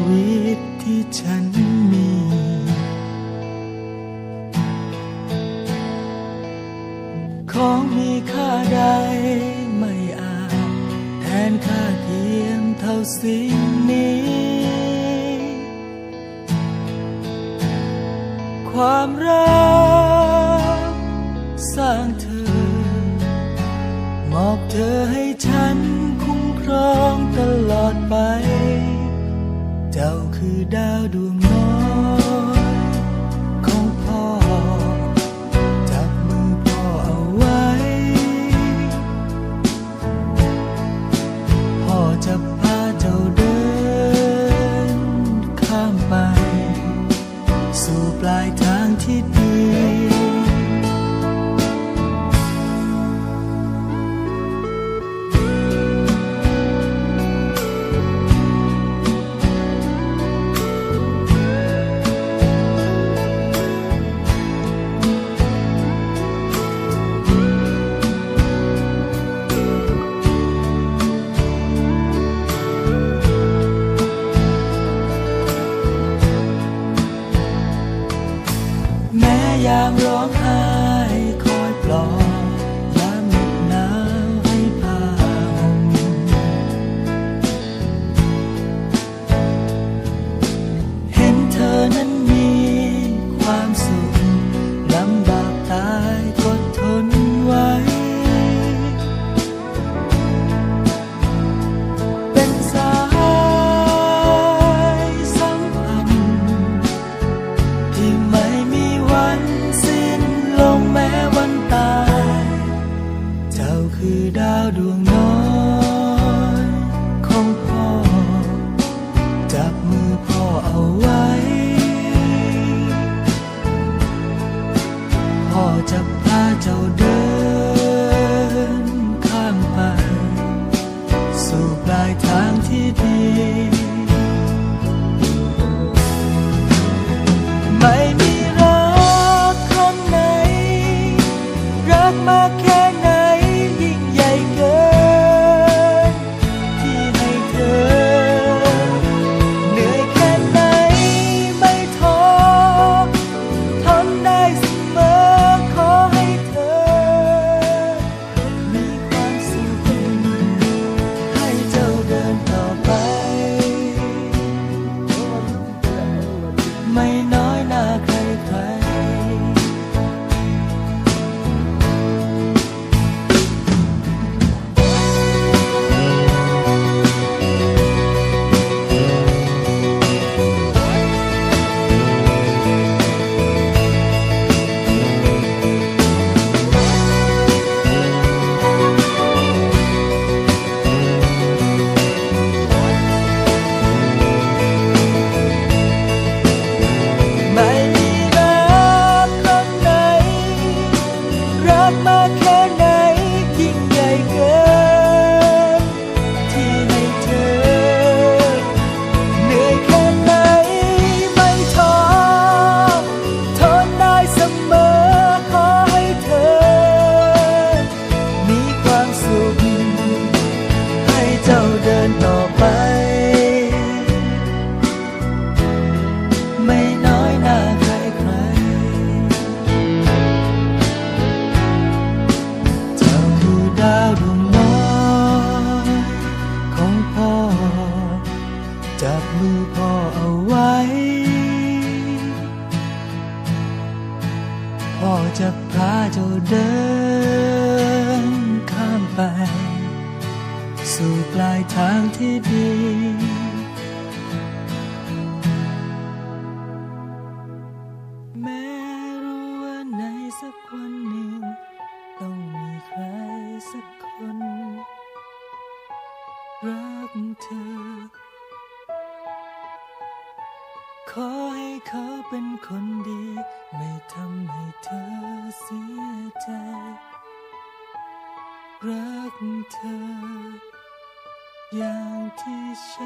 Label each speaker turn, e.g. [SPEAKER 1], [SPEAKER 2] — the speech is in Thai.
[SPEAKER 1] วิตที่ฉันมีของมีค่าใดไม่อาจแทนค่าเทียมเท่าสิ่งนี้ความรักสร้างเธอมอบเธอให้ฉันคุ้มครองตลอดไปเจ้าคือดาวดวงน้อยของพ่อจับมือพ่อเอาไว้พ่อจะพาเจ้าเดินข้ามไปสู่ปลายทางที่ดียามร้องไห้คอยปลอบยามเหน็บหนาวให้ผ้าห่มเห็นเธอนั้นมีความสุขลำบากตายก็ทนไว้เป็นสายสัมพันธ์ที่ไม่มีวันลงแม้วันตายเจ้าคือดาวดวงน้อยของพ่อจับมือพ่อเอาไว้พ่อจะพาเจ้าเดินข้ามไปสู่ปลายทางที่ดีไม่มีมากแค่ไหนยิ่งใหญ่เกินที่ให้เธอเหนื่อยแค่ไหนไม่ท้อทนได้เสมอขอให้เธอมีความสุขให้เจ้าเดินต่อไปไม่น้อยหน้าใครมากแค่ไหนยิ่งใหญ่เกินที่ให้เธอเหนื่อยแค่ไหนไม่ท้อทนได้เสมอขอให้เธอมีความสุขให้เจ้าเดินต่อไปไม่น้อยหน้าใครดาวดวงน้อยของพ่อจับมือพ่อเอาไว้พ่อจะพาเจ้าเดินข้ามไปสู่ปลายทางที่ดีแม้รู้ว่าในสักวันหนึ่งต้องมีใครสักคนรักเธอขอให้เขาเป็นคนดีไม่ทำให้เธอเสียใจรักเธออย่างที่ฉั